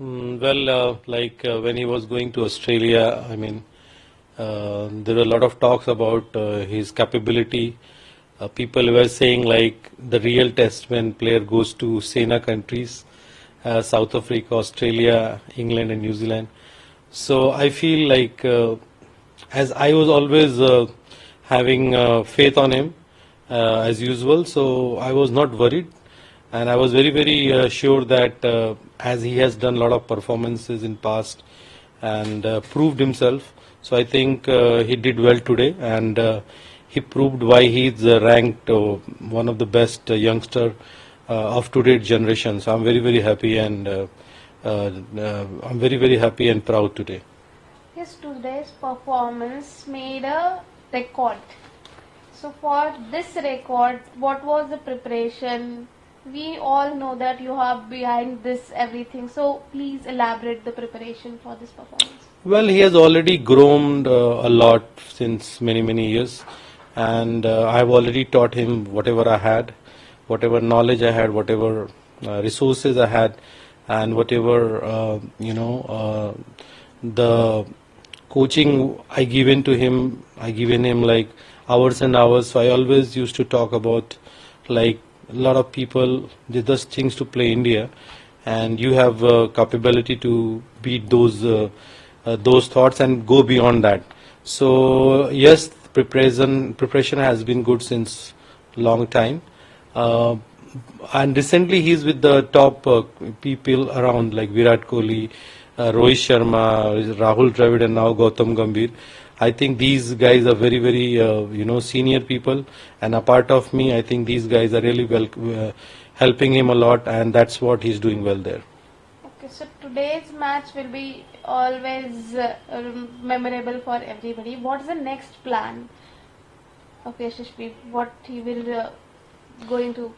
When he was going to Australia, there were a lot of talks about his capability. People were saying like the real test when player goes to Sena countries, South Africa, Australia, England, and New Zealand. So I feel like as I was always having faith on him as usual, so I was not worried, and I was very sure that as he has done a lot of performances in past and proved himself, so I think he did well today, and he proved why he is ranked one of the best youngster of today's generation. So I'm very happy, and I'm very happy and proud today. Yes, today's performance made a record. So for this record, what was the preparation? We all know that you have behind this everything. So please elaborate the preparation for this performance. Well, he has already grown a lot since many years, and I've already taught him whatever I had, whatever knowledge I had, whatever resources I had, and whatever the coaching I given to him. I given him like hours and hours. So I always used to talk about like a lot of people they just things to play India, and you have capability to beat those thoughts and go beyond that. So yes, preparation has been good since long time, and recently he's with the top people around like Virat Kohli, Rohit Sharma, Rahul Dravid, and now Gautam Gambhir. I think these guys are very senior people, and a part of me, I think these guys are really helping him a lot, and that's what he's doing well there. Okay, so today's match will be always memorable for everybody. What is the next plan of Yashasvi? What he will going to?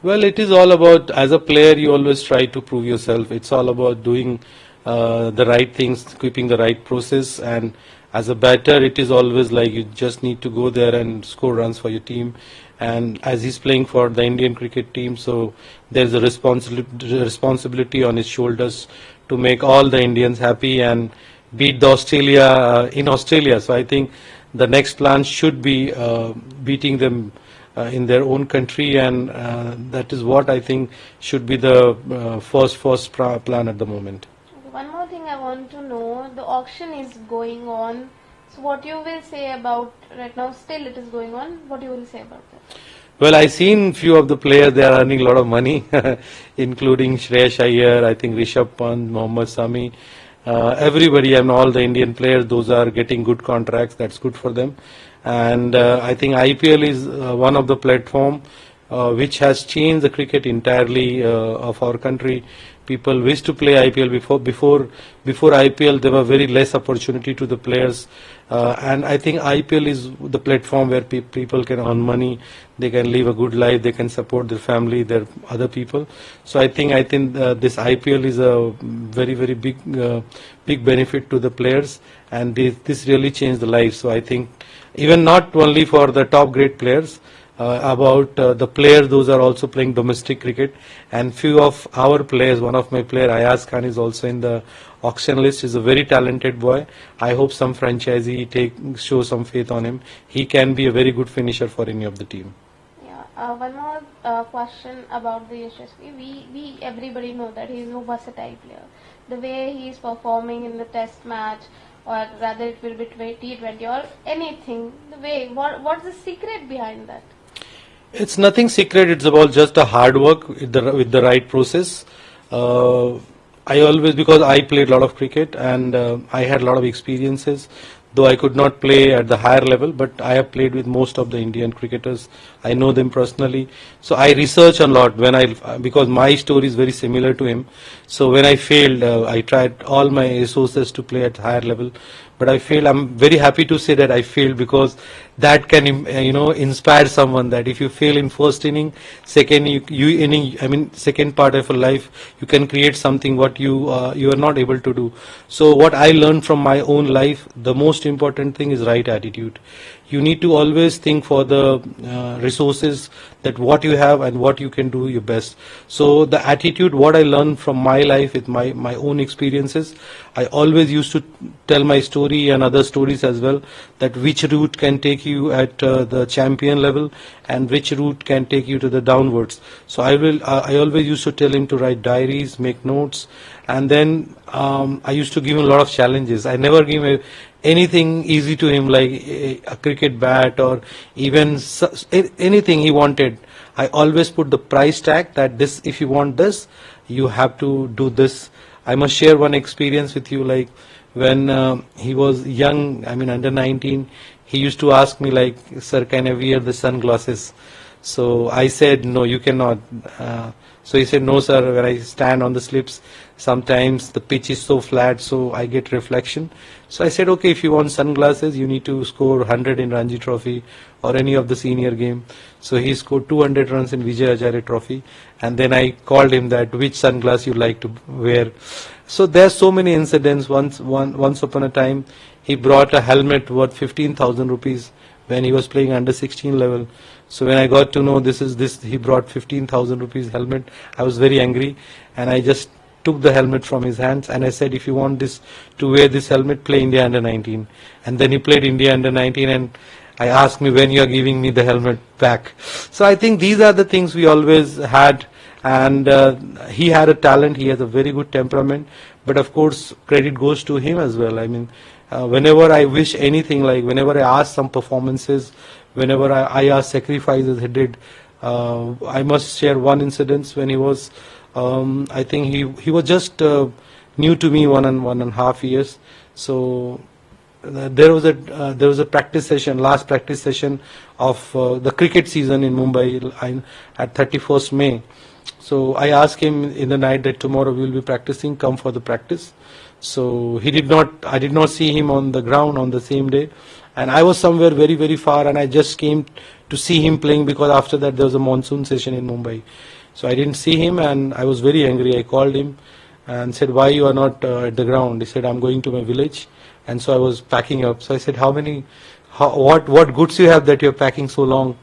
Well, it is all about, as a player, you always try to prove yourself. It's all about doing the right things, keeping the right process, and as a batter, it is always like you just need to go there and score runs for your team. And as he's playing for the Indian cricket team, so there's a responsibility on his shoulders to make all the Indians happy and beat the Australia in Australia. So I think the next plan should be beating them in their own country, and that is what I think should be the first plan at the moment. One more thing I want to know, the auction is going on. So what you will say about right now, still it is going on, what you will say about that? Well, I've seen few of the players, they are earning a lot of money, including Shreyas Iyer, I think Rishabh Pant, Mohammad Sami, everybody, and all the Indian players, those are getting good contracts, that's good for them. And I think IPL is one of the platform which has changed the cricket entirely of our country. People wish to play IPL before IPL there were very less opportunity to the players, and I think IPL is the platform where people can earn money, they can live a good life, they can support their family, their other people. So I think this IPL is a very big benefit to the players, and this really changed the life. So I think even not only for the top grade players, about the players, those are also playing domestic cricket, and few of our players, one of my player Ayaz Khan is also in the auction list. He's a very talented boy. I hope some franchisee show some faith on him. He can be a very good finisher for any of the team. Yeah, one more question about the Yashasvi. We everybody know that he is a versatile player. The way he is performing in the test match, or rather it will be T20 or anything, the way, what's the secret behind that? It's nothing secret. It's about just a hard work with the right process. I always, because I played a lot of cricket, and I had a lot of experiences. Though I could not play at the higher level, but I have played with most of the Indian cricketers. I know them personally. So I research a lot because my story is very similar to him. So when I failed, I tried all my resources to play at higher level, but I failed. I'm very happy to say that I failed, because that can inspire someone that if you fail in first inning, second part of your life, you can create something what you are not able to do. So what I learned from my own life, the most important thing is right attitude. you need to always think for the resources, that what you have and what you can do your best. So the attitude, what I learned from my life with my own experiences, I always used to tell my story and other stories as well, that which route can take you at the champion level and which route can take you to the downwards. So I always used to tell him to write diaries, make notes, and then I used to give him a lot of challenges. I never give him anything easy to him, like a cricket bat or even anything he wanted. I always put the price tag, that this, if you want this, you have to do this. I must share one experience with you, like when he was young, I mean under 19, he used to ask me like, sir, can I wear the sunglasses? So I said, no, you cannot. So he said, no, sir, when I stand on the slips, sometimes the pitch is so flat, so I get reflection. So I said, okay, if you want sunglasses, you need to score 100 in Ranji Trophy or any of the senior game. So he scored 200 runs in Vijay Hazare Trophy. And then I called him that, which sunglass you like to wear. So there's so many incidents. Once upon a time, he brought a helmet worth 15,000 rupees when he was playing under 16 level. So when I got to know he brought 15,000 rupees helmet, I was very angry, and I just took the helmet from his hands and I said, if you want this to wear this helmet, play India under 19. And then he played India under 19, and I asked me, when you are giving me the helmet back. So I think these are the things we always had, and he had a talent, he has a very good temperament, but of course credit goes to him as well. I mean, whenever I wish anything, like whenever I ask some performances, whenever I ask sacrifices he did, I must share one incident when he was, I think he was just new to me, 1.5 years. So there was a practice session, last practice session of the cricket season in Mumbai at 31st May. So I asked him in the night that tomorrow we will be practicing, come for the practice. So I did not see him on the ground on the same day, and I was somewhere very, very far, and I just came to see him playing, because after that there was a monsoon session in Mumbai. So I didn't see him, and I was very angry. I called him and said, why you are not at the ground? He said, I'm going to my village. And so I was packing up. So I said, what goods you have that you're packing so long?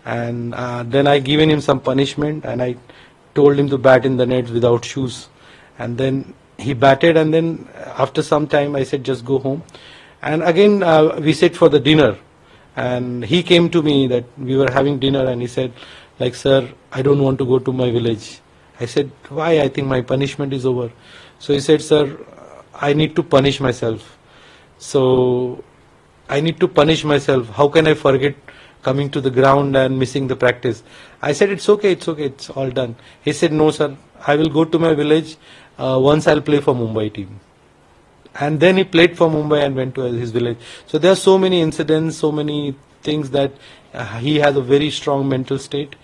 And then I given him some punishment, and I told him to bat in the nets without shoes. And then he batted, and then after some time I said, just go home. And again we sat for the dinner, and he came to me that we were having dinner, and he said, like, sir, I don't want to go to my village. I said, why? I think my punishment is over. So he said, sir, I need to punish myself. So I need to punish myself. How can I forget coming to the ground and missing the practice? I said, it's okay, it's all done. He said, no, sir, I will go to my village. Once I'll play for Mumbai team. And then he played for Mumbai and went to his village. So there are so many incidents, so many things that he has a very strong mental state.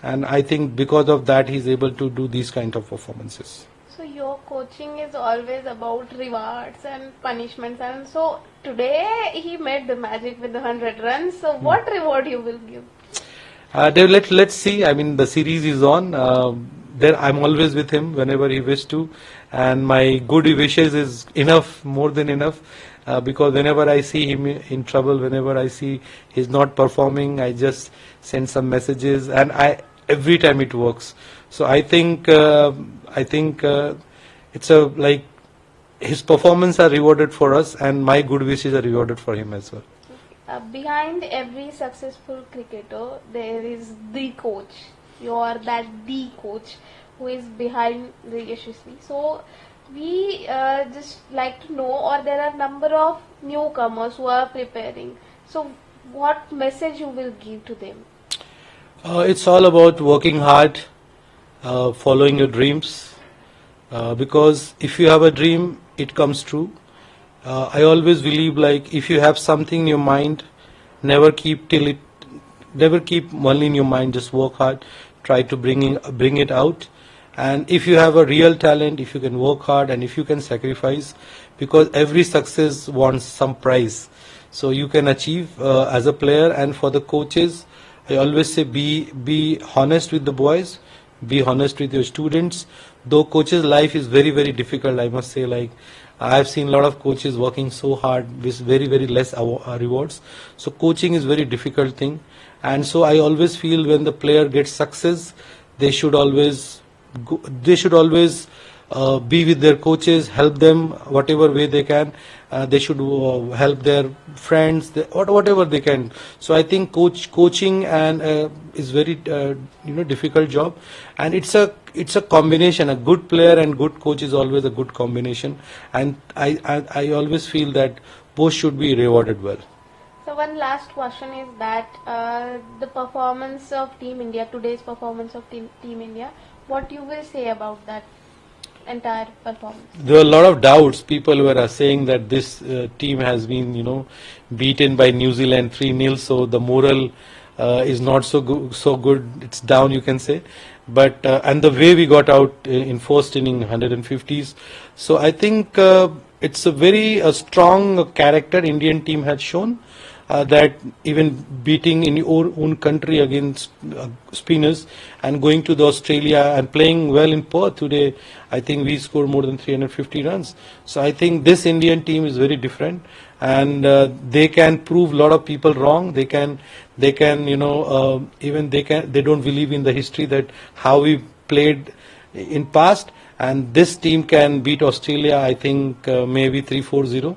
And I think because of that, he's able to do these kind of performances. So your coaching is always about rewards and punishments, and so today he made the magic with the 100 runs. So what reward you will give? Let's see. I mean, the series is on. There, I'm always with him whenever he wishes to, and my good wishes is enough, more than enough, because whenever I see him in trouble, whenever I see he's not performing, I just send some messages, and every time it works. So I think it's like his performance are rewarded for us, and my good wishes are rewarded for him as well. Behind every successful cricketer, there is the coach. You are the coach who is behind the Yashasvi. So we just like to know, or there are number of newcomers who are preparing. So what message you will give to them? It's all about working hard, following your dreams, because if you have a dream, it comes true. I always believe, like, if you have something in your mind, never keep only in your mind. Just work hard, try to bring it out. And if you have a real talent, if you can work hard and if you can sacrifice, because every success wants some prize, so you can achieve as a player. And for the coaches, I always say, be honest with the boys, be honest with your students, though coach's life is very, very difficult, I must say, like, I have seen a lot of coaches working so hard with very, very less rewards. So coaching is very difficult thing. And so I always feel when the player gets success, they should always be with their coaches, help them whatever way they can. They should help their friends, whatever they can. So I think coaching and is very difficult job, and it's a combination. A good player and good coach is always a good combination, and I always feel that both should be rewarded well. So one last question is that the performance of Team India, today's performance of Team India, what you will say about that entire performance? There were a lot of doubts. People were saying that this team has been, beaten by New Zealand 3-0, so the moral is not so good. It's down, you can say. But and the way we got out in first inning, 150s. So I think it's a very strong character Indian team has shown. That even beating in your own country against spinners and going to the Australia and playing well in Perth today, I think we scored more than 350 runs. So I think this Indian team is very different, and they can prove a lot of people wrong. They can even they don't believe in the history that how we played in past, and this team can beat Australia. I think maybe 3-4-0.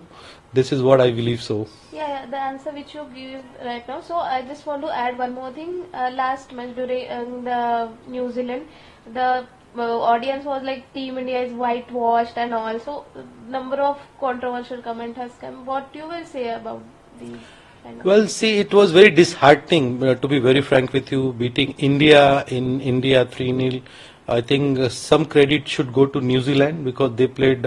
This is what I believe so. Yeah, the answer which you give right now. So I just want to add one more thing. Last match during the New Zealand, the audience was like Team India is whitewashed and all. So number of controversial comment has come. What you will say about these? Well, see, it was very disheartening, to be very frank with you, beating India in India 3-0. I think some credit should go to New Zealand because they played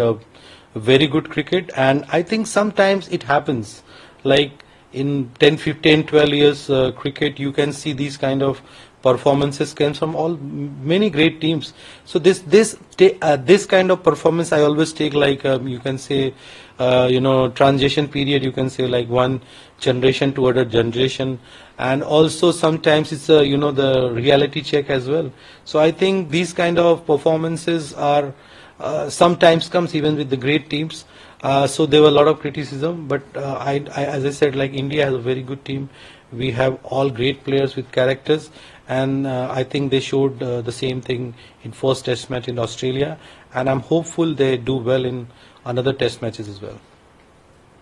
very good cricket, and I think sometimes it happens. Like in 10, 15, 12 years cricket, you can see these kind of performances came from many great teams. So this kind of performance I always take like you can say transition period. You can say like one generation to other generation, and also sometimes it's the reality check as well. So I think these kind of performances are sometimes comes even with the great teams. So there were a lot of criticism, but as I said, like India has a very good team. We have all great players with characters, and I think they showed the same thing in first test match in Australia, and I'm hopeful they do well in another test matches as well.